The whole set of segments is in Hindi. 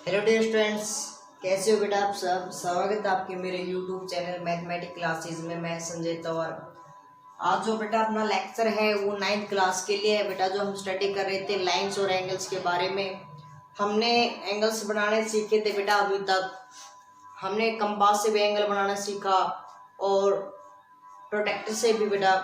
हेलो डियर स्टूडेंट्स, कैसे हो बेटा आप सब। स्वागत है आपके मेरे यूट्यूब चैनल मैथमेटिक्स क्लासेस में। मैं संजय तंवर। आज जो बेटा अपना लेक्चर है वो 9th क्लास के लिए है बेटा। जो हम स्टडी कर रहे थे लाइंस और एंगल्स के बारे में, हमने एंगल्स बनाने सीखे थे बेटा। अभी तक हमने कंपास से भी एंगल बनाना सीखा और प्रोटेक्टर से भी बेटा।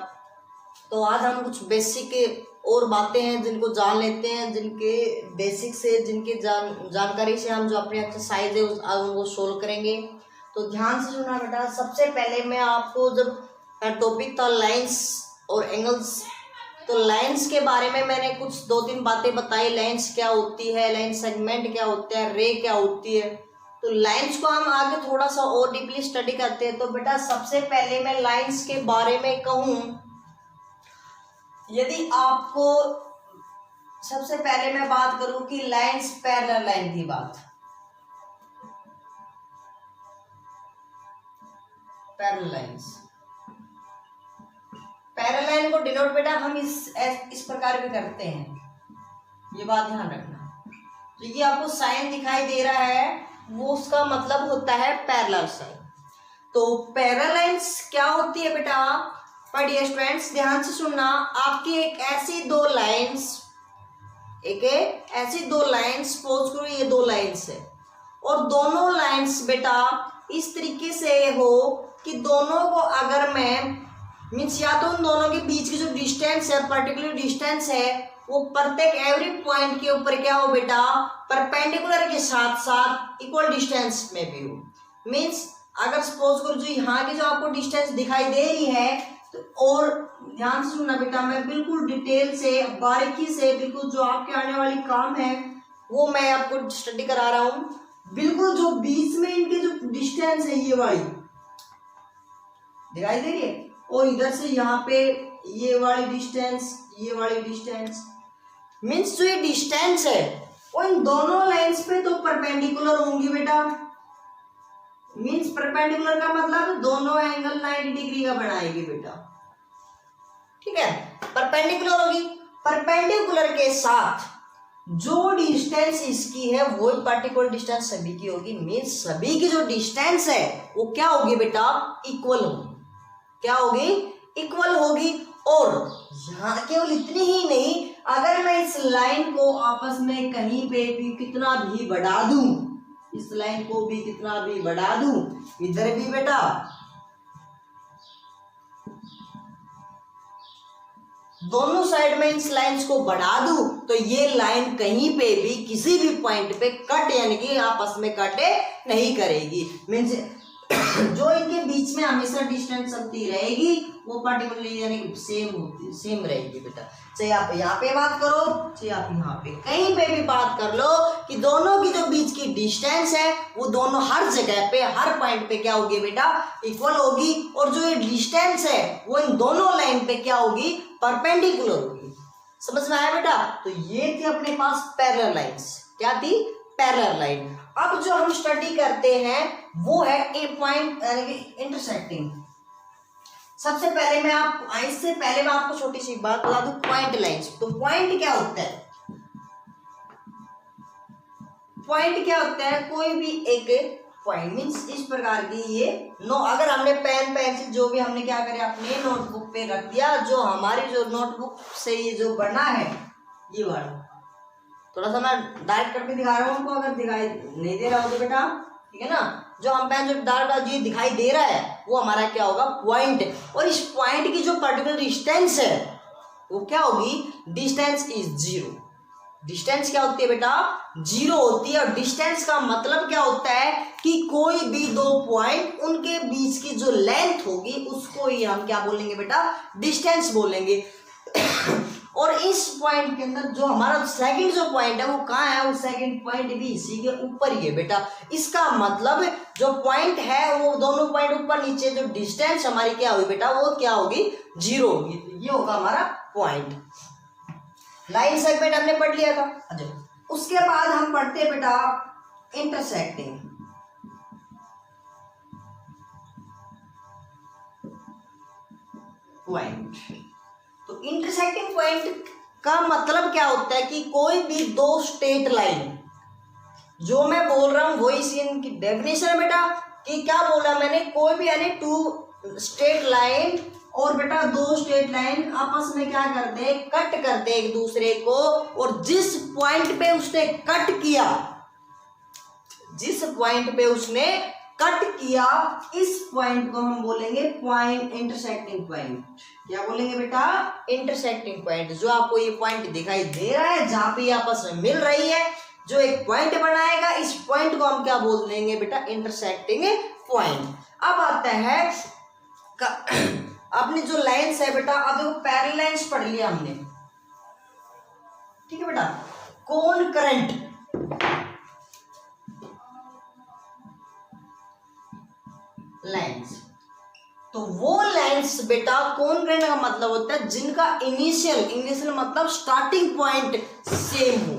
तो आज हम कुछ बेसिक और बातें हैं जिनको जान लेते हैं, जिनके बेसिक से जिनके जानकारी से हम जो अपनी एक्सरसाइज है उनको सोल्व करेंगे। तो ध्यान से सुनना बेटा। सबसे पहले मैं आपको, जब टॉपिक था लाइंस और एंगल्स, तो लाइंस के बारे में मैंने कुछ 2-3 बातें बताई। लाइंस क्या होती है, लाइन सेगमेंट क्या होता है, रे क्या होती है। तो लाइंस को हम आगे थोड़ा सा और डीपली स्टडी करते हैं। तो बेटा सबसे पहले मैं लाइंस के बारे में कहूँ, यदि आपको सबसे पहले मैं बात करूं कि लाइंस पैरेलल लाइन की बात, पैरेलल लाइन को डिनोट बेटा हम इस प्रकार भी करते हैं। ये बात ध्यान रखना। तो ये आपको साइन दिखाई दे रहा है, वो उसका मतलब होता है पैरेलल साइन। तो पैरेलल लाइंस क्या होती है बेटा, पढ़िए स्टूडेंट्स ध्यान से सुनना। आपकी एक ऐसी दो लाइंस सपोज करो, ये दो लाइंस है और दोनों लाइंस बेटा इस तरीके से हो कि दोनों को अगर मैं मीन्स या तो उन दोनों के बीच की जो डिस्टेंस है, पर्टिकुलर डिस्टेंस है, वो प्रत्येक एवरी पॉइंट के ऊपर क्या हो बेटा, परपेंडिकुलर के साथ साथ इक्वल डिस्टेंस में भी हो। मीन्स अगर सपोज करो जो यहाँ की जो आपको डिस्टेंस दिखाई दे रही है, तो और ध्यान से सुनना बेटा, मैं बिल्कुल डिटेल से बारीकी से बिल्कुल जो आपके आने वाली काम है वो मैं आपको स्टडी करा रहा हूँ। बिल्कुल जो बीच में इनके जो डिस्टेंस है ये वाली दिखाई दे रही है, और इधर से यहाँ पे ये वाली डिस्टेंस मीन्स जो ये डिस्टेंस है वो इन दोनों लाइंस पे तो परपेंडिकुलर होंगी बेटा। मीन्स परपेंडिकुलर का मतलब दोनों एंगल 90 डिग्री का बनाएगी बेटा, ठीक है। परपेंडिकुलर होगी, परपेंडिकुलर के साथ जो डिस्टेंस इसकी है वो पर्टिकुलर डिस्टेंस सभी की होगी। मीन्स सभी की जो डिस्टेंस है वो क्या होगी बेटा, इक्वल होगी। क्या होगी, इक्वल होगी। और यहाँ केवल इतनी ही नहीं, अगर मैं इस लाइन को आपस में कहीं पे भी कितना भी बढ़ा दूं, इस लाइन को भी कितना भी बढ़ा दूं, इधर भी बेटा दोनों साइड में इस लाइंस को बढ़ा दूं, तो ये लाइन कहीं पे भी किसी भी पॉइंट पे कट यानी कि आपस में कटे नहीं करेगी। मीन्स जो इनके बीच में हमेशा डिस्टेंस चलती रहेगी वो पर्टिकुलरली यानी सेम रहेगी बेटा। चाहे आप यहाँ पे बात करो, चाहे आप यहाँ पे कहीं पे भी बात कर लो, कि दोनों की जो बीच की डिस्टेंस है वो दोनों हर जगह पे हर पॉइंट पे क्या होगी बेटा, इक्वल होगी। और जो ये डिस्टेंस है वो इन दोनों लाइन पे क्या होगी, परपेंडिकुलर होगी। समझ में आया बेटा। तो ये थी अपने पास पैरेलल लाइंस। क्या थी, पैरेलल लाइन। अब जो हम स्टडी करते हैं वो है ए पॉइंट यानी कि इंटरसेक्टिंग। सबसे पहले इससे पहले मैं आपको छोटी सी बात बता दूं, पॉइंट लाइंस। तो पॉइंट क्या होता है, पॉइंट क्या होता है, कोई भी एक पॉइंट मीन्स इस प्रकार की ये अगर हमने पेन पेंसिल जो भी हमने क्या करे अपने नोटबुक पे रख दिया, जो हमारी जो नोटबुक से ये जो बना है ये वाला, थोड़ा सा मैं डायरेक्ट करके दिखा रहा हूँ आपको, अगर दिखाई नहीं दे रहा हो तो बेटा ठीक है ना। जो हम पेन जो डायरेक्ट ये दिखाई दे रहा है वो हमारा क्या होगा, पॉइंट। और इस पॉइंट की जो पर्टिकुलर डिस्टेंस है वो क्या होगी, डिस्टेंस इज जीरो। डिस्टेंस क्या होती है बेटा, जीरो होती है। और डिस्टेंस का मतलब क्या होता है कि कोई भी दो पॉइंट उनके बीच की जो लेंथ होगी उसको ही हम क्या बोलेंगे बेटा, डिस्टेंस बोलेंगे। और इस पॉइंट के अंदर जो हमारा सेकंड जो पॉइंट है वो कहाँ है, वो सेकंड पॉइंट भी इसी के ऊपर ही है बेटा। इसका मतलब जो पॉइंट है वो दोनों पॉइंट ऊपर नीचे जो डिस्टेंस हमारी क्या होगी बेटा, वो क्या होगी, जीरो होगी। तो ये होगा हमारा पॉइंट। लाइन सेगमेंट हमने पढ़ लिया था। अच्छा, उसके बाद हम पढ़ते हैं बेटा इंटरसेक्टिंग पॉइंट। तो इंटरसेक्टिंग पॉइंट का मतलब क्या होता है कि कोई भी दो स्ट्रेट लाइन जो मैं बोल रहा हूँ वही सीन की डेफिनेशन है बेटा। कि क्या बोला मैंने, कोई भी यानी टू स्ट्रेट लाइन और बेटा दो स्ट्रेट लाइन आपस में क्या करते हैं, कट करते हैं एक दूसरे को, और जिस पॉइंट पे उसने कट किया, जिस पॉइंट पे उसने कट किया, इस पॉइंट को हम बोलेंगे पॉइंट, इंटरसेक्टिंग पॉइंट। क्या बोलेंगे बेटा, इंटरसेक्टिंग पॉइंट। जो आपको ये पॉइंट दिखाई दे रहा है जहां पे आपस में मिल रही है, जो एक पॉइंट बनाएगा, इस पॉइंट को हम क्या बोल देंगे बेटा, इंटरसेक्टिंग पॉइंट। अब आता है अपनी जो लाइंस है बेटा, अब देखो पैरेलल लाइंस पढ़ लिया हमने, ठीक है बेटा। कौन करंट लाइंस, तो वो लाइंस बेटा कौन करंट का मतलब होता है जिनका इनिशियल मतलब स्टार्टिंग पॉइंट सेम हो,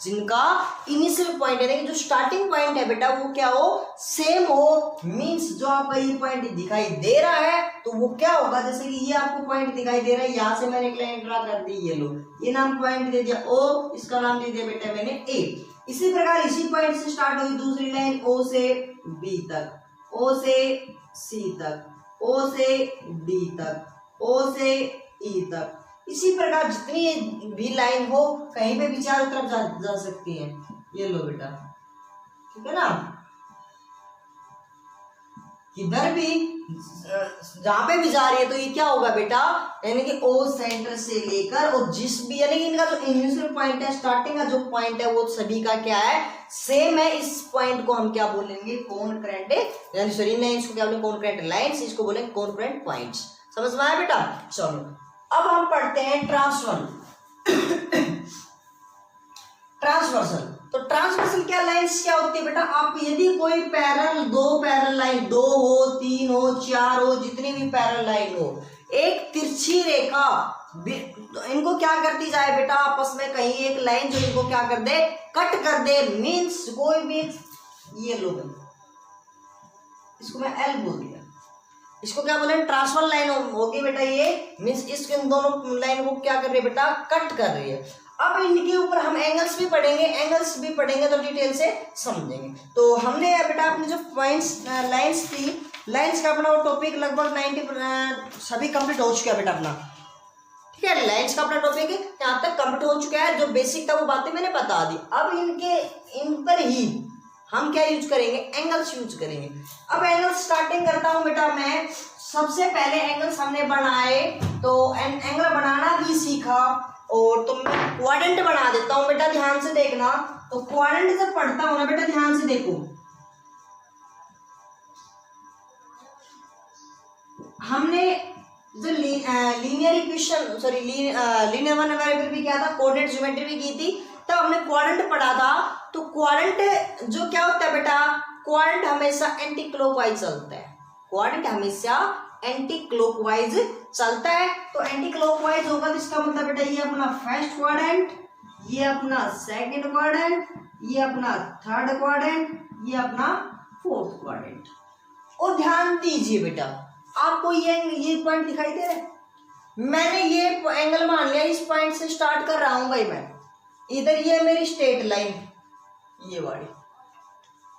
जिनका इनिशियल पॉइंट है जो स्टार्टिंग पॉइंट है बेटा वो क्या हो, सेम हो। मींस जो आपका ये पॉइंट दिखाई दे रहा है तो वो क्या होगा, जैसे कि ये आपको पॉइंट दिखाई दे रहा है, यहाँ से मैंने एक लाइन ड्रा कर दी, ये लो, ये नाम पॉइंट दे दिया ओ, इसका नाम दे दिया बेटा मैंने ए। इसी प्रकार इसी पॉइंट से स्टार्ट हुई दूसरी लाइन ओ से बी तक, ओ से सी तक, ओ से डी तक, ओ से ई तक। इसी प्रकार जितनी भी लाइन हो कहीं पे भी चारों तरफ जा सकती है। ये लो बेटा, ठीक है ना। इधर भी जहां पे भी जा रही है तो ये क्या होगा बेटा, यानी कि ओ सेंटर से लेकर और जिस भी, यानी कि इनका जो इनिशियल पॉइंट है, स्टार्टिंग का जो पॉइंट है वो सभी का क्या है, सेम है। इस पॉइंट को हम क्या बोलेंगे, कौन करंट, यानी सॉरी नहीं, इसको क्या बोलेंगे, कौन करंट लाइंस, इसको बोलेंगे कौन करंट पॉइंट्स। समझ में आया बेटा। चलो अब हम पढ़ते हैं ट्रांसवर्सल। तो ट्रांसवर्सल क्या लाइंस क्या होती है बेटा, आप यदि कोई दो पैरेलल लाइन, 2 हो, 3 हो, 4 हो, जितनी भी पैरेलल लाइन हो, एक तिरछी रेखा इनको क्या करती जाए बेटा, आपस में कहीं एक लाइन जो इनको क्या कर दे, कट कर दे। मींस कोई भी, ये लो इसको मैं एल बोल दिया, इसको क्या बोले, ट्रांसफर लाइन होगी बेटा। ये मींस इसके दोनों लाइन को क्या कर रही है बेटा, कट कर रही है। अब इनके ऊपर हम एंगल्स भी पढ़ेंगे, तो डिटेल से समझेंगे। तो हमने बेटा अपनी जो पॉइंट्स लाइंस थी, लाइंस का अपना वो टॉपिक लगभग 90 सभी कंप्लीट हो चुका है बेटा अपना, ठीक है। लाइंस का अपना टॉपिक यहाँ तक कंप्लीट हो चुका है, जो बेसिक था वो बातें मैंने बता दी। अब इन पर ही हम क्या यूज करेंगे, एंगल्स यूज करेंगे। अब एंगल स्टार्टिंग करता हूं बेटा मैं। सबसे पहले एंगल्स हमने बनाए, तो एंगल बनाना भी सीखा, और तो मैं क्वाड्रेंट बना देता हूं बेटा, ध्यान से देखना। तो क्वाड्रेंट जब पढ़ता हूं ना बेटा, ध्यान से देखो, हमने जो linear equation sorry linear one भी किया था, कोऑर्डिनेट ज्योमेट्री भी की थी, तब हमने क्वाड्रेंट पढ़ा था। तो क्वाड्रेंट जो क्या होता है बेटा, क्वाड्रेंट हमेशा एंटी क्लॉकवाइज चलता है, क्वाड्रेंट हमेशा एंटी क्लॉकवाइज चलता है। तो एंटी क्लॉकवाइज होगा तो इसका मतलब बेटा ये अपना फर्स्ट क्वाड्रेंट, ये अपना सेकंड क्वाड्रेंट, ये अपना थर्ड क्वाड्रेंट, ये अपना फोर्थ क्वाड्रेंट। और ध्यान दीजिए बेटा, आपको ये पॉइंट दिखाई दे रहा है, मैंने ये एंगल मान लिया, इस पॉइंट से स्टार्ट कर रहा हूं भाई मैं, इधर ये मेरी स्ट्रेट लाइन, ये वाली,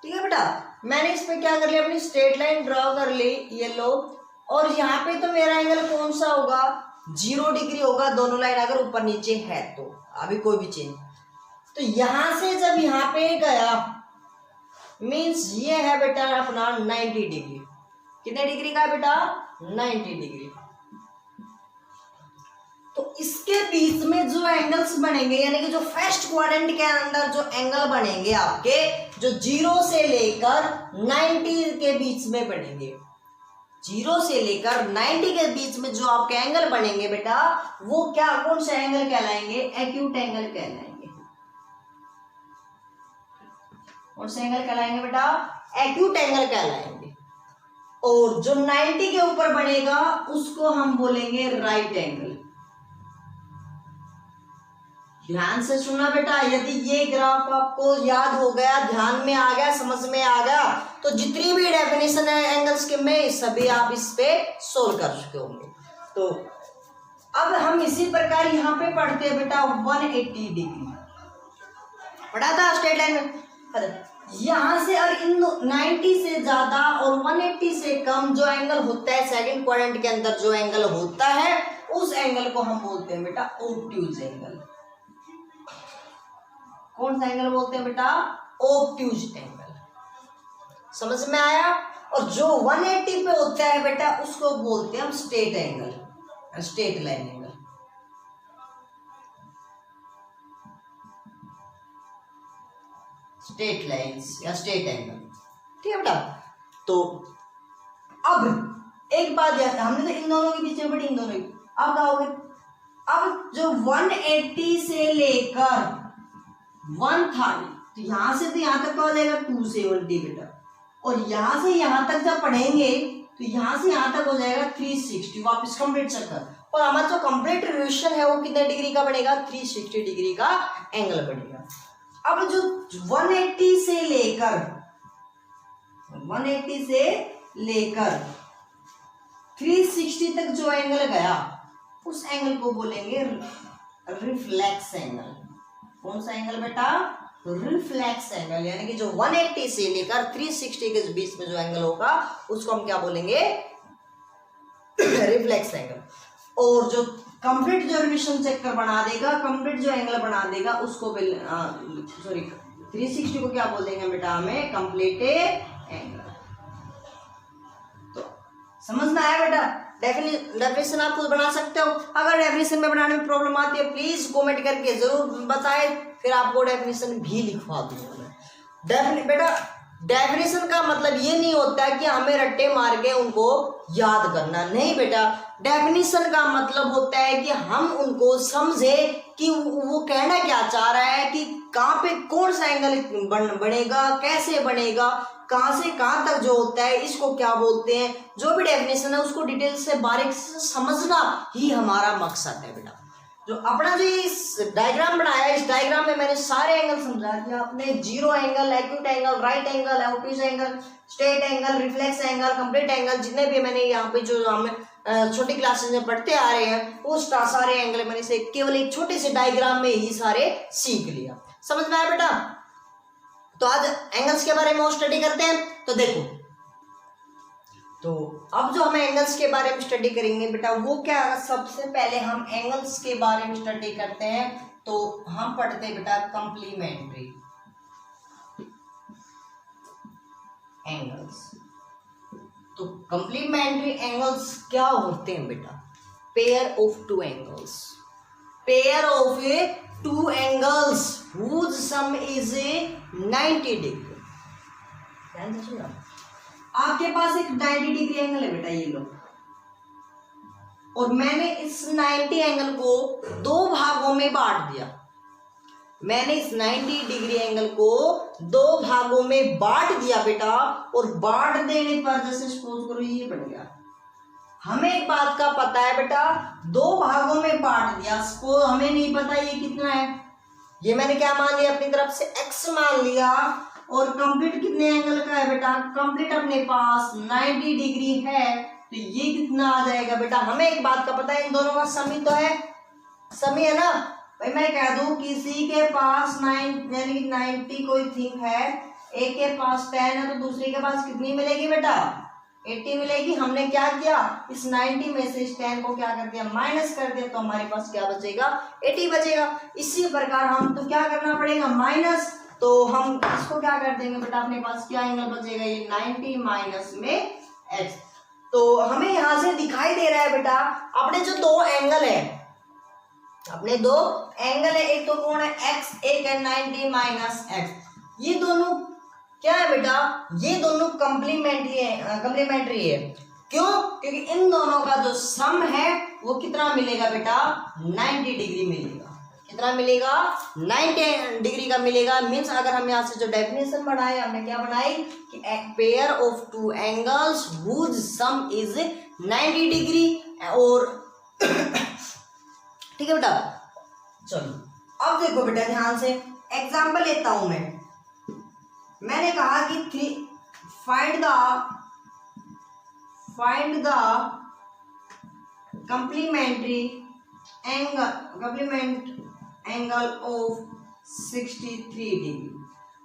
ठीक है बेटा। मैंने इस पे क्या कर लिया, अपनी स्ट्रेट लाइन ड्रॉ कर ली, ये लो, और यहाँ पे तो मेरा एंगल कौन सा होगा, 0 डिग्री होगा, दोनों लाइन अगर ऊपर नीचे है तो, अभी कोई भी चेंज। तो यहां से जब यहाँ पे गया, मीन्स ये है बेटा अपना 90 डिग्री। कितने डिग्री का है बेटा, 90 डिग्री। तो इसके बीच में जो एंगल्स बनेंगे, यानी कि जो फर्स्ट क्वाड्रेंट के अंदर जो एंगल बनेंगे आपके, जो 0 से लेकर 90 के बीच में बनेंगे, 0 से लेकर 90 के बीच में जो आपके एंगल बनेंगे बेटा, वो क्या, कौन से एंगल कहलाएंगे, एक्यूट एंगल कहलाएंगे। कौन से एंगल कहलाएंगे बेटा, एक्यूट एंगल कहलाएंगे। और जो 90 के ऊपर बनेगा उसको हम बोलेंगे राइट एंगल। ध्यान से सुनना बेटा, यदि ये ग्राफ आपको याद हो गया, ध्यान में आ गया, समझ में आ गया, तो जितनी भी डेफिनेशन है एंगल्स के में सभी आप इस पे सोल्व कर चुके होंगे। तो अब हम इसी प्रकार यहाँ पे पढ़ते हैं बेटा 180 डिग्री, पढ़ा था स्ट्रेट लाइन में। यहाँ से और इन 90 से ज्यादा और 180 से कम जो एंगल होता है सेकंड क्वाड्रेंट के अंदर, जो एंगल होता है उस एंगल को हम बोलते हैं बेटा ऑब्ट्यूज एंगल। कौन सा एंगल बोलते हैं बेटा? Obtuse angle. समझ में आया? और जो 180 पे होता है बेटा उसको बोलते हैं हम straight angle, straight line angle. Straight lines या स्ट्रेट एंगल, ठीक है बेटा। तो अब एक बात याद, हमने तो इन दोनों के बीच में बड़ी, इन दोनों की अब क्या होगा, अब जो 180 से लेकर 130, तो यहां से तो यहां तक हो जाएगा 270 बेटा, और यहां से यहां तक जब पढ़ेंगे तो यहां से यहां तक हो जाएगा 360, वापस कंप्लीट चक्कर। और हमारा जो कंप्लीट रिवोल्यूशन है वो कितने डिग्री का बनेगा? 360 डिग्री का एंगल बनेगा। अब जो 180 से लेकर 360 तक जो एंगल गया उस एंगल को बोलेंगे रिफ्लेक्स एंगल। कौन सा एंगल बेटा? Reflex angle. यानी कि जो 180 से लेकर 360 के बीच में जो एंगल होगा उसको हम क्या बोलेंगे? Reflex angle. और जो कंप्लीट जो रिविजन चक्कर बना देगा, कंप्लीट जो एंगल बना देगा उसको 360 को क्या बोल देंगे बेटा? हमें कंप्लीट एंगल। तो समझ में आया बेटा? डेफिनेशन आप खुद बना सकते हो। अगर डेफिनेशन में बनाने में प्रॉब्लम आती है प्लीज कमेंट करके जरूर बताएं, फिर आपको डेफिनेशन भी लिखवा दूंगा। बेटा डेफिनेशन का मतलब ये नहीं होता कि हमें रट्टे मार के उनको याद करना, नहीं बेटा। डेफिनेशन का मतलब होता है कि हम उनको समझे कि वो कहना क्या चाह रहा है, कि कहाँ पे कौन सा एंगल बनेगा, कैसे बनेगा, कहाँ से कहाँ तक जो होता है इसको क्या बोलते हैं। जो भी डेफिनेशन है उसको डिटेल से बारीक से समझना ही हमारा मकसद है बेटा। जो अपना जो इस डायग्राम बनाया है, इस डायग्राम में मैंने सारे एंगल समझा दिया आपने। Zero angle, acute angle, right angle, obtuse angle, straight angle, reflex angle, complete angle, जितने भी मैंने यहाँ पे जो हम छोटी क्लासेस में पढ़ते आ रहे हैं वो सारे एंगल मैंने से केवल एक छोटे से डायग्राम में ही सारे सीख लिया। समझ में आया बेटा? तो आज एंगल्स के बारे में और स्टडी करते हैं। तो देखो, तो अब जो हम एंगल्स के बारे में स्टडी करेंगे बेटा वो क्या, सबसे पहले हम एंगल्स के बारे में स्टडी करते हैं। तो हम पढ़ते हैं बेटा कंप्लीमेंट्री एंगल्स। तो कंप्लीमेंट्री एंगल्स क्या होते हैं बेटा? Pair of two angles, pair of two angles whose sum is 90 degree. ध्यान से सुनो, आपके पास एक 90 डिग्री एंगल है बेटा, ये लो, और मैंने इस 90 एंगल को दो भागों में बांट दिया। मैंने इस 90 डिग्री एंगल को दो भागों में बांट दिया बेटा, और बांट देने पर जैसे सपोज करो ये बन गया। हमें एक बात का पता है बेटा, दो भागों में बांट दिया, सपोज हमें नहीं पता ये कितना है, ये मैंने क्या मान लिया अपनी तरफ से x मान लिया। और कंप्लीट कितने एंगल का है बेटा? कंप्लीट अपने पास 90 डिग्री है, तो ये कितना आ जाएगा बेटा? हमें एक बात का पता है, इन दोनों का समी तो है, समी है ना भाई। मैं कह दूं किसी के पास 90 कोई थिंग है, एक के पास 10 है, तो दूसरे के पास कितनी मिलेगी बेटा? 80 मिलेगी। हमने क्या किया, इस 90 में से इस 10 को क्या कर दिया? माइनस कर दिया, तो हमारे पास क्या बचेगा? 80 बचेगा। इसी प्रकार हम तो क्या करना पड़ेगा? माइनस। तो हम इसको क्या कर देंगे बेटा? अपने पास क्या एंगल बचेगा? ये 90 माइनस में x। तो हमें यहां से दिखाई दे रहा है बेटा अपने जो दो एंगल है, अपने दो एंगल है, एक तो कौन है? x, एक है 90 माइनस x। ये दोनों क्या है बेटा? ये दोनों कंप्लीमेंट्री है। क्यों? क्योंकि इन दोनों का जो सम है वो कितना मिलेगा बेटा? 90 डिग्री मिलेगा। कितना मिलेगा? 90 डिग्री का मिलेगा। मींस अगर हम यहाँ से जो डेफिनेशन बनाए, हमने क्या बनाई कि एक pair of two angles whose sum is 90 degree. और ठीक है बेटा, चलो अब देखो बेटा ध्यान से, एग्जाम्पल लेता हूं मैंने कहा कि find the complementary angle of 63 degree.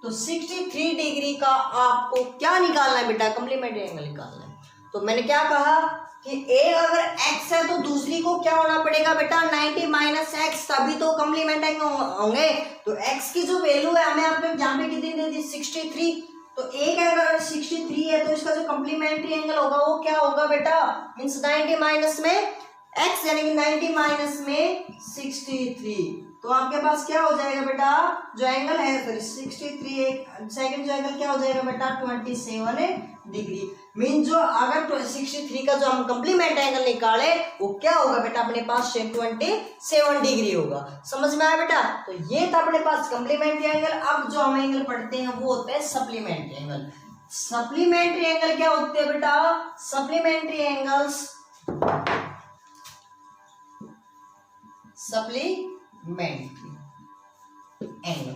तो 63 डिग्री का आपको क्या निकालना है बेटा, कॉम्प्लीमेंट्री एंगल निकालना है। तो मैंने क्या कहा कि एक अगर x है तो दूसरी को क्या होना पड़ेगा बेटा 90 माइनस एक्स, तभी तो कॉम्प्लीमेंट एंगल होंगे। तो x की जो वैल्यू है हमें आपने यहाँ पे कितनी दे दी 63, तो एक अगर 63 है तो इसका जो कॉम्प्लीमेंट्री एंगल होगा वो क्या होगा बेटा, मीन्स 90 माइनस में x यानी कि 90 माइनस में 63, तो आपके पास क्या हो जाएगा बेटा जो एंगल है फिर 63, एक सेकंड जो एंगल क्या हो जाएगा बेटा 27 डिग्री। मीन जो अगर 63 का जो हम कॉम्प्लीमेंट एंगल निकाले वो क्या होगा बेटा अपने पास 27 डिग्री होगा। समझ में आया बेटा। तो ये था अपने पास कॉम्प्लीमेंट्री एंगल। अब जो हम एंगल पढ़ते हैं वो होता है सप्लीमेंट्री एंगल। सप्लीमेंट्री एंगल क्या होते हैं बेटा, सप्लीमेंट्री एंगल्स सप्लीमेंट्री एंगल।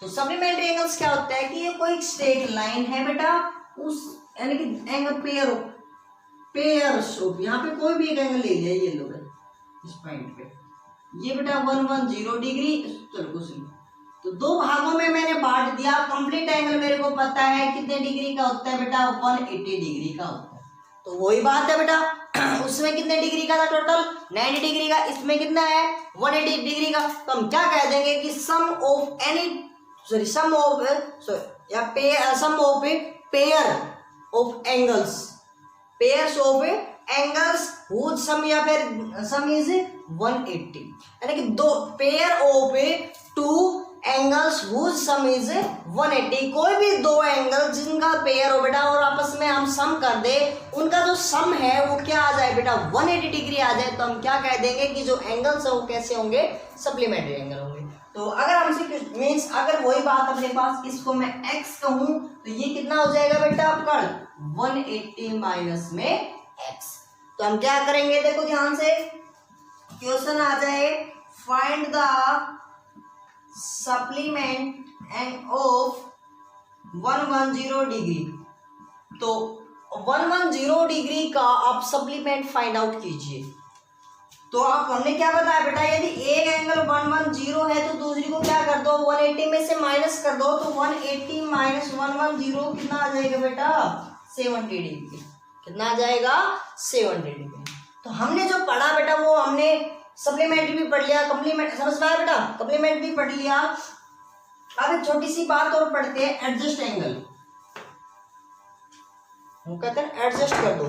तो सप्लीमेंट्री एंगल्स क्या होता है कि ये कोई स्ट्रेट लाइन है बेटा, उस यानी कि एंगल पेयर्स ऑफ, यहाँ पे कोई भी एक एंगल ले लिया ये लोग इस पॉइंट पे, ये बेटा 110 डिग्री, चलो कुछ नहीं, तो दो भागों में मैंने बांट दिया। कंप्लीट एंगल मेरे को पता है कितने डिग्री का होता है बेटा 180 डिग्री का होता है। तो वही बात है बेटा उसमें कितने डिग्री का था टोटल 90 डिग्री का, इसमें कितना है 180 डिग्री का। तो हम क्या कह देंगे कि sum of pair of angles, pairs of angles whose sum या फिर सम इज 180, यानी कि दो pair of two angles whose sum is 180, कोई भी दो एंगल जिनका पेयर हो बेटा और आपस में हम सम कर दे, उनका जो सम है वो क्या आ जाए बेटा 180 डिग्री आ जाए, तो हम क्या कह देंगे कि जो एंगल्स है वो कैसे होंगे, सप्लीमेंट्री एंगल होंगे। तो अगर हमसे मीन्स अगर वही बात अपने पास इसको मैं x कहूं तो ये कितना हो जाएगा बेटा आपका 180 माइनस में x। तो हम क्या करेंगे, देखो ध्यान से क्वेश्चन आ जाए, find the supplement end of 110 degree. तो 110 डिग्री का आप सप्लीमेंट फाइंड आउट कीजिए। तो आप हमने क्या बताया बेटा, यदि एक एंगल 110 है तो दूसरी को क्या कर दो 180 में से माइनस कर दो, तो 180 माइनस 110 कितना आ जाएगा बेटा 70 डिग्री, कितना आ जाएगा 70 डिग्री। तो हमने जो पढ़ा बेटा वो हमने सप्लीमेंट्री भी पढ़ लिया, कॉम्प्लीमेंट समझ में आया बेटा, कॉम्प्लीमेंट भी पढ़ लिया। अब एक छोटी सी बात और पढ़ते हैं, एडजस्ट एंगल। वो कहते हैं एडजस्ट कर दो,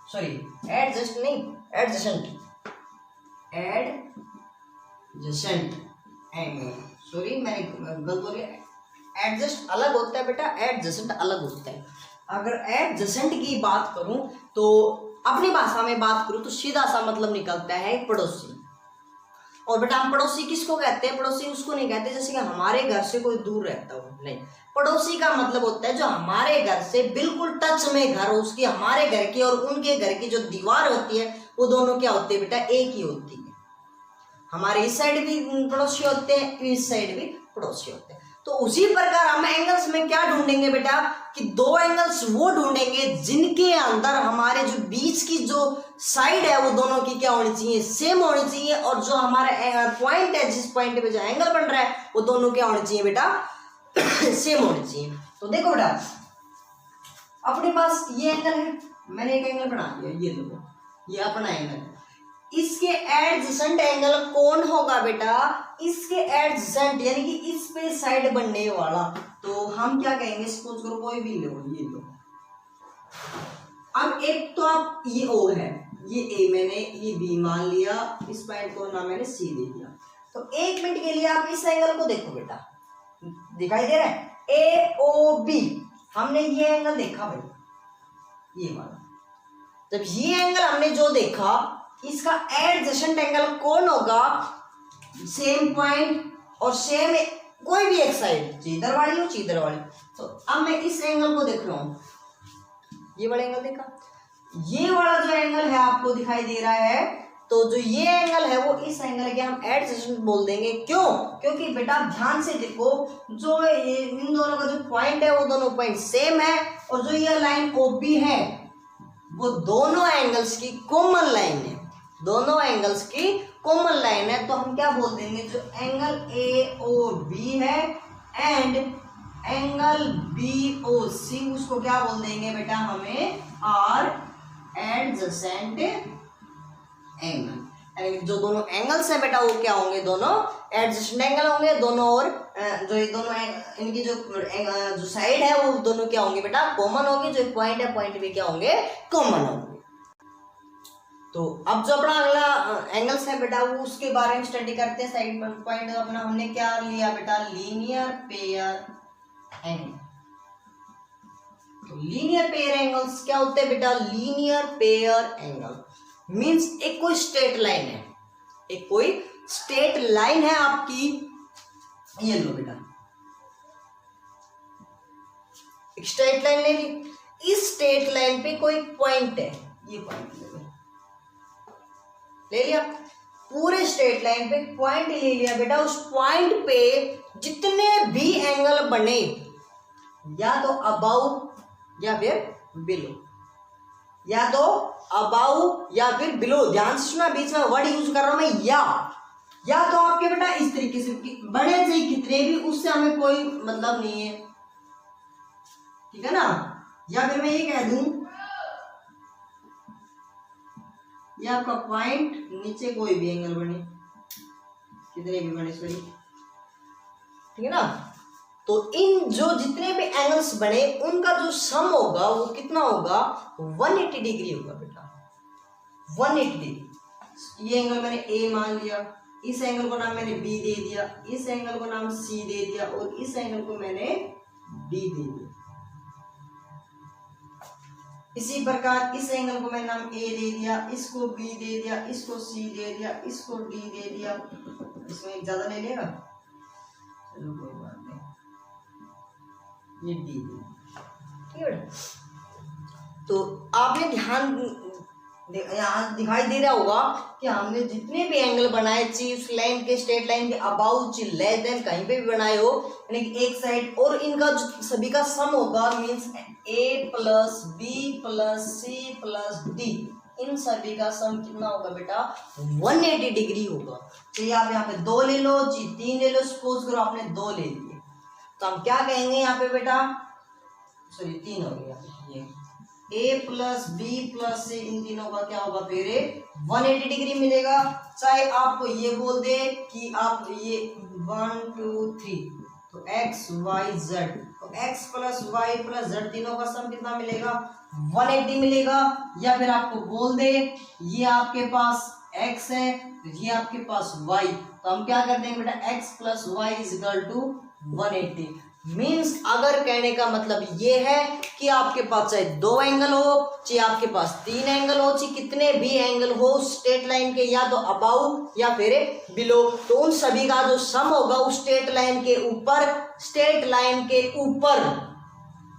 सॉरी एडजस्ट नहीं एडजसेंट, एडजसेंट एंगल, सॉरी मैंने गलत बोल दिया, एडजस्ट अलग होता है बेटा, एडजसेंट अलग होता है। अगर एडजसेंट की बात करूं तो अपनी भाषा में बात करूं तो सीधा सा मतलब निकलता है पड़ोसी। और बेटा हम पड़ोसी किसको कहते हैं, पड़ोसी उसको नहीं कहते जैसे कि हमारे घर से कोई दूर रहता हो, नहीं, पड़ोसी का मतलब होता है जो हमारे घर से बिल्कुल टच में घर हो, उसकी हमारे घर की और उनके घर की जो दीवार होती है वो दोनों क्या होती है बेटा एक ही होती है। हमारे इस साइड भी पड़ोसी होते हैं, इस साइड भी पड़ोसी होते हैं। तो उसी प्रकार हम एंगल्स में क्या ढूंढेंगे बेटा कि दो एंगल्स वो ढूंढेंगे जिनके अंदर हमारे जो बीच की जो साइड है वो दोनों की क्या होनी चाहिए, सेम होनी चाहिए, और जो हमारा पॉइंट है जिस पॉइंट पे जो एंगल बन रहा है वो दोनों क्या होनी चाहिए बेटा सेम होनी चाहिए। तो देखो बेटा अपने पास ये एंगल है, मैंने एक एंगल बना दिया, ये देखो ये अपना एंगल, इसके एडजेसेंट एंगल कौन होगा बेटा, इसके एडजेसेंट यानी कि इस पे साइड बनने वाला, तो हम क्या कहेंगे, सपोज करो कोई भी लो, ये लो, अब एक तो आप ये ओ है, ये ए मैंने ये बी मान लिया, इस पॉइंट को ना मैंने सी दे दिया। तो एक मिनट के लिए आप इस एंगल को देखो बेटा, दिखाई दे रहा है ए ओ बी, हमने ये एंगल देखा भाई, ये वाला, जब ये एंगल हमने जो देखा इसका एडजेसेंट एंगल कौन होगा, सेम पॉइंट और सेम कोई भी एक साइड, जिधर वाली हो जिधर वाली। तो अब मैं इस एंगल को देख रहा हूं, ये वाला एंगल देखा, ये वाला जो एंगल है आपको दिखाई दे रहा है, तो जो ये एंगल है वो इस एंगल के हम एडजेसेंट बोल देंगे। क्यों, क्योंकि बेटा ध्यान से देखो जो इन दोनों का जो पॉइंट है वो दोनों पॉइंट सेम है, और जो ये लाइन ओबी है वो दोनों एंगल्स की कॉमन लाइन है, दोनों एंगल्स की कॉमन लाइन है। तो हम क्या बोल देंगे, जो एंगल ए ओ बी है एंड एंगल BOC उसको क्या बोल देंगे बेटा हमें, आर एडजेसेंट एंगल। जो दोनों एंगल्स हैं बेटा वो क्या होंगे, दोनों एडजेसेंट एंगल होंगे, दोनों और जो ये दोनों इनकी जो साइड है वो दोनों क्या होंगे बेटा, कॉमन होंगे। जो पॉइंट है पॉइंट भी क्या होंगे, कॉमन होंगे। तो अब जो अपना अगला एंगल्स है बेटा वो उसके बारे में स्टडी करते हैं। साइड पॉइंट अपना हमने क्या लिया बेटा, लीनियर पेयर एंगल। तो लीनियर पेयर एंगल्स क्या होते हैं बेटा, लीनियर पेयर एंगल मींस एक कोई स्ट्रेट लाइन है, एक कोई स्ट्रेट लाइन है आपकी, ये लो बेटा एक स्ट्रेट लाइन ले ली, इस स्ट्रेट लाइन पे कोई पॉइंट है, ये पॉइंट ले लिया, पूरे स्ट्रेट लाइन पे पॉइंट ले लिया बेटा। उस पॉइंट पे जितने भी एंगल बने, या तो अबाउ या फिर बिलो, या तो अबाउ या फिर बिलो, ध्यान से सुना, बीच में वर्ड यूज कर रहा हूं मैं, या तो आपके बेटा इस तरीके से बड़े से कितने भी, उससे हमें कोई मतलब नहीं है, ठीक है ना। या फिर मैं ये कह दूं, ये आपका पॉइंट नीचे कोई भी एंगल बने, कितने भी बने सॉरी, ठीक है ना। तो इन जो जितने भी एंगल्स बने उनका जो सम होगा वो कितना होगा, 180 डिग्री होगा बेटा, 180 डिग्री। ये एंगल मैंने ए मान लिया, इस एंगल को नाम मैंने बी दे दिया, इस एंगल को नाम सी दे दिया और इस एंगल को मैंने डी दे दिया। इसी प्रकार इस एंगल को मैंने नाम ए दे दिया, इसको बी दे दिया, इसको सी दे दिया, इसको डी दे दिया। इसमें एक ज्यादा ले लेगा, चलो कोई बात नहीं, ये डी दे, ठीक है। तो आपने ध्यान यहाँ दिखाई दे रहा होगा कि हमने जितने भी एंगल बनाए, चाहिए उस लाइन के स्ट्रेट लाइन के अबाउ, लेस देन, कहीं पे भी बनाए हो, यानी कि एक साइड, और इनका जो सभी का सम होगा means A plus B plus C plus D, इन सभी का सम कितना होगा बेटा, 180 डिग्री होगा। चाहिए आप यहाँ पे 2 ले लो, चाहिए 3 ले लो, सपोज करो आपने 2 ले लिए, तो हम क्या कहेंगे यहाँ पे बेटा, सॉरी 3 हो गया, ये A प्लस बी प्लस सी, इन तीनों का क्या होगा फिर 180 डिग्री मिलेगा। चाहे आपको ये बोल दे कि आप ये 1 2 3, तो x y z, तो x plus y plus z तीनों का सम कितना मिलेगा, 180 मिलेगा। या फिर आपको बोल दे ये आपके पास x है, ये आपके पास y, तो हम क्या कर देंगे बेटा, x plus y is equal to 180। Means अगर कहने का मतलब ये है कि आपके पास चाहे 2 एंगल हो, चाहे आपके पास 3 एंगल हो, चाहे कितने भी एंगल हो स्ट्रेट लाइन के, या तो अबाउ या फिर बिलो, तो उन सभी का जो सम होगा उस स्ट्रेट लाइन के ऊपर, स्ट्रेट लाइन के ऊपर,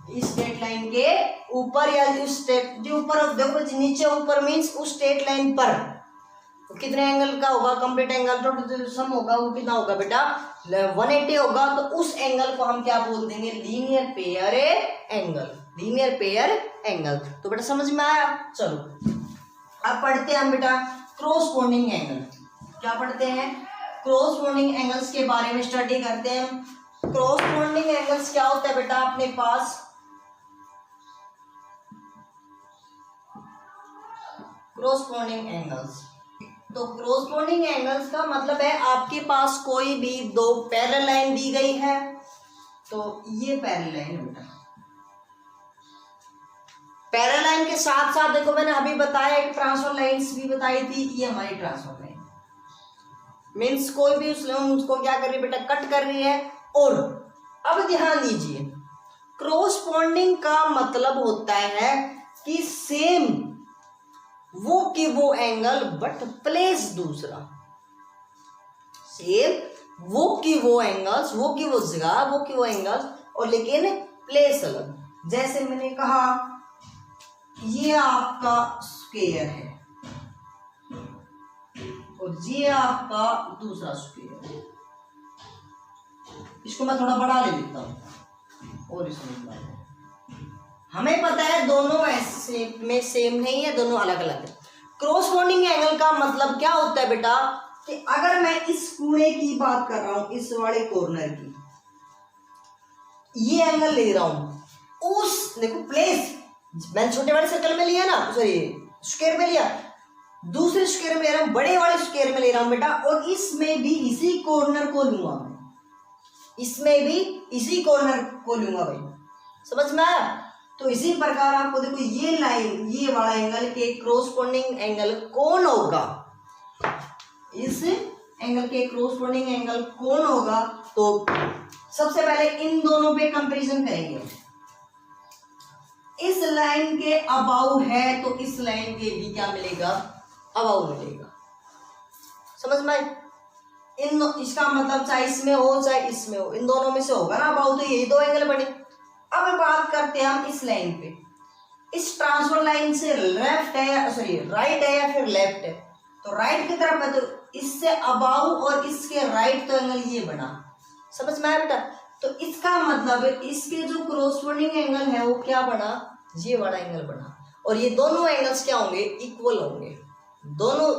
इस स्ट्रेट लाइन के ऊपर, या उस स्ट्रेट जो ऊपर देखो नीचे ऊपर मीन्स उस स्ट्रेट लाइन पर, तो कितने एंगल का होगा, कंप्लीट एंगल टोटल सम होगा वो कितना होगा बेटा, 180 होगा। तो उस एंगल को हम क्या बोल देंगे, linear pair angle, linear pair angle. तो बेटा समझ में आया। चलो अब पढ़ते हैं हम बेटा क्रॉसपोंडिंग एंगल। क्या पढ़ते हैं, क्रॉसपोंडिंग एंगल्स के बारे में स्टडी करते हैं। क्रॉसपोंडिंग एंगल्स क्या होता है बेटा, अपने पास क्रॉसपोंडिंग एंगल्स, तो क्रॉसपोंडिंग एंगल्स का मतलब है आपके पास कोई भी 2 पैरेलल लाइन दी गई है, तो ये पैरेलल लाइन है बेटा, पैरेलल लाइन के साथ साथ देखो मैंने अभी बताया एक ट्रांसफर लाइंस भी बताई थी, ये हमारी ट्रांसफर लाइन मीन्स कोई भी उसको क्या कर रही है बेटा, कट कर रही है। और अब ध्यान दीजिए, क्रॉसपोंडिंग का मतलब होता है कि सेम वो की वो एंगल बट प्लेस दूसरा, सेम वो की वो एंगल्स, वो की वो जगह, वो की वो एंगल्स, और लेकिन प्लेस अलग। जैसे मैंने कहा ये आपका स्क्वायर है और ये आपका दूसरा स्क्वायर है, इसको मैं थोड़ा बड़ा ले लेता हूं और इसमें हमें पता है दोनों ऐसे में सेम नहीं है, दोनों अलग अलग है। क्रॉसपोंडिंग एंगल का मतलब क्या होता है बेटा, कि अगर मैं इस कोने की बात कर रहा हूं, इस वाले कॉर्नर की, ये एंगल ले रहा हूं उस, देखो प्लेस मैंने छोटे वाले सर्कल में लिया ना, सॉरी स्क्वायर में लिया, दूसरे स्क्वायर में ले रहा हूं, बड़े वाले स्क्वायर में ले रहा हूं बेटा, और इसमें भी इसी कॉर्नर को लूंगा मैं, इसमें भी इसी कॉर्नर को लूंगा भाई, समझ में आया। तो इसी प्रकार आपको देखो ये लाइन, ये वाला एंगल के क्रॉसपोंडिंग एंगल कौन होगा, इस एंगल के क्रॉसपोंडिंग एंगल कौन होगा। तो सबसे पहले इन दोनों पे कंपैरिजन करेंगे, इस लाइन के अबाउ है तो इस लाइन के भी क्या मिलेगा, अबाउ मिलेगा, समझ में। इन इसका मतलब चाहे इसमें हो चाहे इसमें हो, इन दोनों में से होगा ना अबाउ, तो यही दो एंगल बने। अब बात करते हैं हम इस लाइन पे, इस ट्रांसफर लाइन से लेफ्ट है या सॉरी राइट है या फिर लेफ्ट है, तो राइट की तरफ है तो इससे अबाउ और इसके राइट तो एंगल ये बना, समझ में आया बेटा। तो इसका मतलब इसके जो क्रॉसपोंडिंग एंगल है वो क्या बना, ये वाला एंगल बना, और ये दोनों एंगल्स क्या होंगे, इक्वल होंगे, दोनों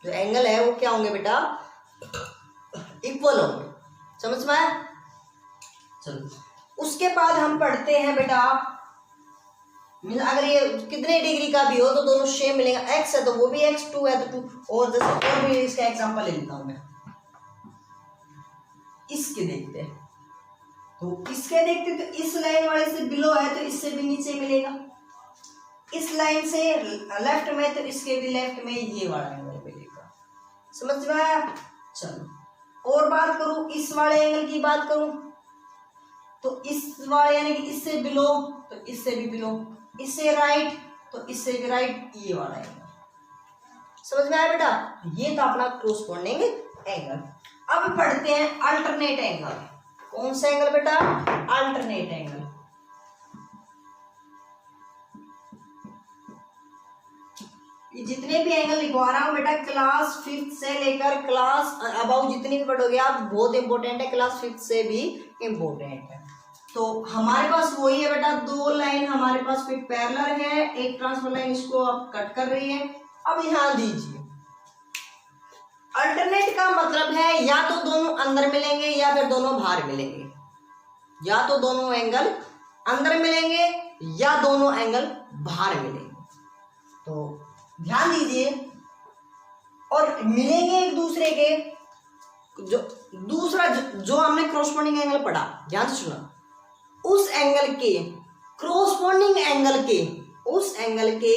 जो एंगल है वो क्या होंगे बेटा, इक्वल होंगे, समझ में आया। चलो उसके बाद हम पढ़ते हैं बेटा, अगर ये कितने डिग्री का भी हो तो दोनों सेम मिलेगा, x है तो वो भी x, 2 है तो 2, और जैसे और भी इसका एग्जांपल ले लेता हूं मैं, इसके देखते हैं, तो इसके देखते तो इस लाइन वाले से बिलो है तो इससे भी नीचे मिलेगा, इस लाइन से लेफ्ट में तो इसके भी लेफ्ट में ये वाला एंगल मिलेगा, समझ में आया। चलो और बात करूं, इस वाले एंगल की बात करूं तो इस वाले यानी कि इससे बिलो तो इससे भी बिलो, इससे राइट तो इससे भी राइट, ये वाला एंगल, समझ में आया बेटा। ये था अपना क्रॉसपोंडिंग एंगल। अब पढ़ते हैं अल्टरनेट एंगल। कौन सा एंगल बेटा, अल्टरनेट एंगल। जितने भी एंगल लिखवा रहा हूं बेटा क्लास 5th से लेकर क्लास अबाउ जितनी भी पढ़ोगे आप, बहुत इंपॉर्टेंट है, क्लास 5th से भी इंपॉर्टेंट है। तो हमारे पास वही है बेटा, दो लाइन हमारे पास फिर पैरेलल है, एक ट्रांसफर लाइन इसको आप कट कर रही है। अब ध्यान दीजिए, अल्टरनेट का मतलब है या तो दोनों अंदर मिलेंगे या फिर दोनों बाहर मिलेंगे, या तो दोनों एंगल अंदर मिलेंगे या दोनों एंगल बाहर मिलेंगे। तो ध्यान दीजिए, और मिलेंगे एक दूसरे के, जो दूसरा जो हमने क्रॉसपोंडिंग एंगल पढ़ा, ध्यान से सुना, उस एंगल के क्रॉसपोंडिंग एंगल के, उस एंगल के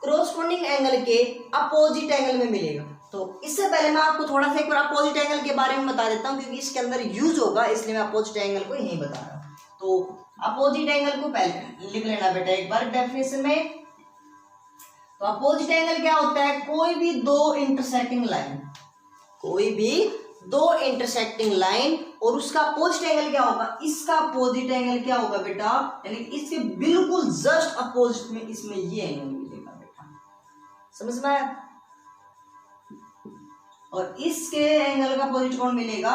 क्रॉसपोंडिंग एंगल के अपोजिट एंगल में मिलेगा। तो इससे पहले मैं आपको थोड़ा सा एक बार अपोजिट एंगल के बारे में बता देता हूं, क्योंकि इसके अंदर यूज होगा, इसलिए मैं अपोजिट एंगल को यही बता रहा हूं। तो अपोजिट एंगल को पहले लिख लेना बेटा एक बार डेफिनेशन में। तो अपोजिट एंगल क्या होता है, कोई भी दो इंटरसेक्टिंग लाइन, कोई भी दो इंटरसेक्टिंग लाइन, और उसका अपोजिट एंगल क्या होगा, इसका अपोजिट एंगल क्या होगा बेटा, यानी इसके बिल्कुल जस्ट अपोजिट में इसमें ये एंगल मिलेगा बेटा, समझ में आया। और इसके एंगल का अपोजिट कौन मिलेगा,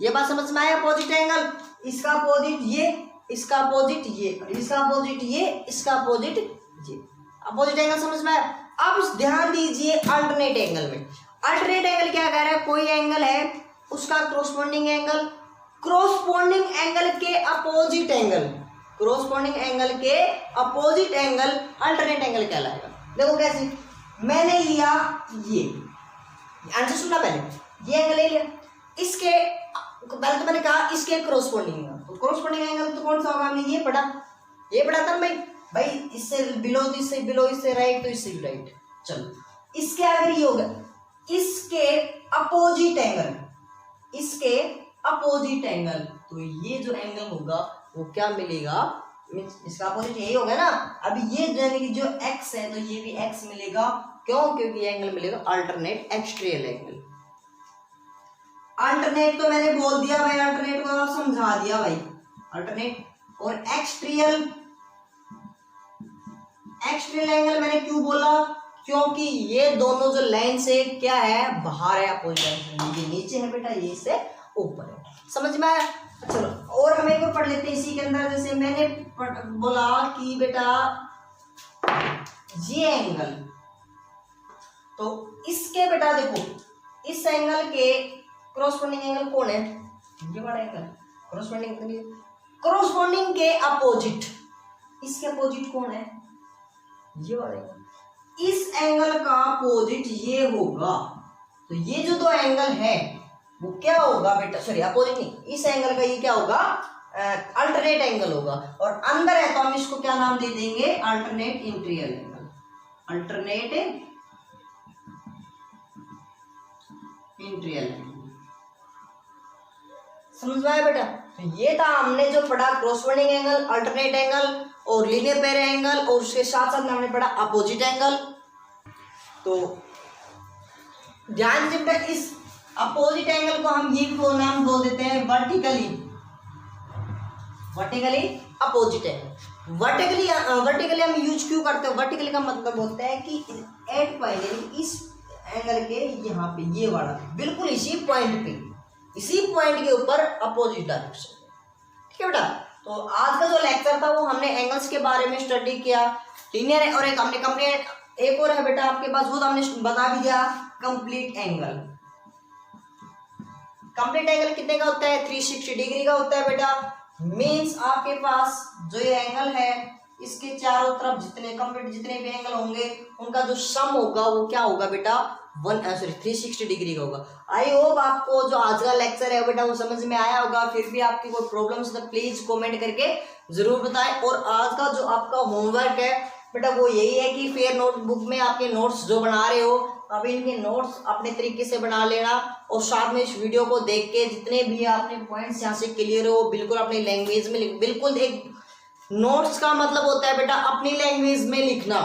ये बात समझ में आया। अपोजिट एंगल, इसका अपोजिट ये, इसका अपोजिट ये, और इसका अपोजिट ये, इसका अपोजिट ये, अपोजिट एंगल समझ में आया। अब ध्यान दीजिए अल्टरनेट एंगल में, अल्टरनेट एंगल क्या कह रहा है, कोई एंगल है उसका क्रॉसपोंडिंग एंगल, क्रॉसपोंडिंग एंगल के अपोजिट एंगल, क्रॉसपोंडिंग एंगल के अपोजिट एंगल अल्टरनेट एंगल कहलाएगा। देखो कैसे, मैंने लिया ये आंसर सुनना, पहले ये एंगल ले लिया, इसके पहले तो मैंने कहा इसके क्रॉसपोंडिंग, तो क्रॉसपोंडिंग एंगल तो कौन सा होगा, हमने ये पढ़ा, ये पढ़ा था भाई, इससे बिलो तो इससे बिलो, इससे राइट तो इससे भी राइट। चलो इसके आगे ये होगा, इसके अपोजिट एंगल, इसके अपोजिट एंगल, तो ये जो एंगल होगा वो क्या मिलेगा, इसका अपोजिट यही होगा ना। अब ये यानी कि जो x है तो ये भी x मिलेगा, क्यों, क्योंकि ये एंगल मिलेगा अल्टरनेट एक्सट्रियल एंगल। अल्टरनेट तो मैंने बोल दिया भाई, अल्टरनेट को आप समझा दिया भाई, अल्टरनेट और एक्सट्रियल, एक्सट्रियल एंगल मैंने क्यों बोला, क्योंकि ये दोनों जो लाइन से क्या है, बाहर है अपोजिट, ये नीचे है बेटा, ये से ऊपर है, समझ में आया। चलो और हम एक और पढ़ लेते हैं इसी के अंदर, जैसे मैंने बोला कि बेटा ये एंगल, तो इसके बेटा देखो इस एंगल के क्रॉसपोंडिंग एंगल कौन है, ये वाला एंगल, कॉरस्पॉन्डिंग करिए। कॉरस्पॉन्डिंग के अपोजिट, इसके अपोजिट कौन है? ये वाला। इस एंगल का अपोजिट ये होगा, तो ये जो दो एंगल है वो क्या होगा बेटा, सॉरी अपोजिट नहीं, इस एंगल का ये क्या होगा, अल्टरनेट एंगल होगा। और अंदर है तो हम इसको क्या नाम दे देंगे, alternate interior angle, alternate interior angle. समझ में आया बेटा? तो ये था हमने जो पढ़ा कॉरस्पॉन्डिंग एंगल, अल्टरनेट एंगल और लीनियर पेयर एंगल, और उसके साथ साथ हमने पढ़ा अपोजिट एंगल। तो ध्यान से बेटा, इस अपोजिट एंगल को हम ये को नाम बोल देते हैं vertically, vertically opposite angle. Vertically हम यूज क्यों करते हैं? वर्टिकली का मतलब होता है कि एट पॉइंट, इस एंगल के यहाँ पे ये वाला बिल्कुल इसी पॉइंट पे, इसी पॉइंट के ऊपर अपोजिट डायरेक्शन। ठीक है बेटा? तो आज का जो लेक्चर था वो हमने एंगल्स के बारे में स्टडी किया, लीनियर, और एक हमने कंप्लीट, एक और है बेटा आपके पास, वो तो हमने बता भी दिया, कंप्लीट एंगल। कंप्लीट एंगल कितने का होता है? 360 डिग्री का होता है बेटा। मीन्स आपके पास जो ये एंगल है इसके चारों तरफ जितने कंप्लीट जितने भी एंगल होंगे उनका जो सम होगा वो क्या होगा बेटा, 360 डिग्री का होगा। आई होप आपको जो आज का लेक्चर है बेटा वो समझ में आया होगा। फिर भी आपकी कोई प्रॉब्लम्स तो प्लीज कमेंट करके जरूर बताएं। और आज का जो आपका होमवर्क है बेटा वो यही है कि फेयर नोटबुक में आपके नोट्स जो बना रहे हो, अब इनके नोट्स अपने तरीके से बना लेना, और साथ में इस वीडियो को देख के जितने भी आपने पॉइंट्स यहाँ से क्लियर हो बिल्कुल अपनी लैंग्वेज में लिख। बिल्कुल एक नोट्स का मतलब होता है बेटा अपनी लैंग्वेज में लिखना।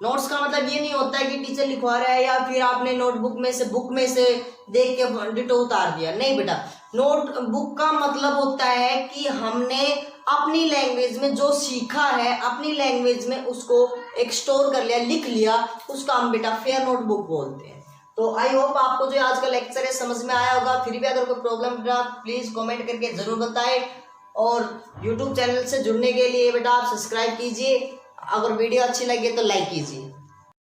नोट्स का मतलब ये नहीं होता है कि टीचर लिखवा रहा है या फिर आपने नोटबुक में से बुक में से देख के डिटो उतार दिया, नहीं बेटा। नोटबुक का मतलब होता है कि हमने अपनी लैंग्वेज में जो सीखा है अपनी लैंग्वेज में उसको एक स्टोर कर लिया, लिख लिया, उसका हम बेटा फेयर नोटबुक बोलते हैं। तो आई होप आपको जो आज का लेक्चर है समझ में आया होगा। फिर भी अगर कोई प्रॉब्लम बेटा प्लीज कमेंट करके जरूर बताएं, और YouTube चैनल से जुड़ने के लिए बेटा आप सब्सक्राइब कीजिए, अगर वीडियो अच्छी लगे तो लाइक कीजिए।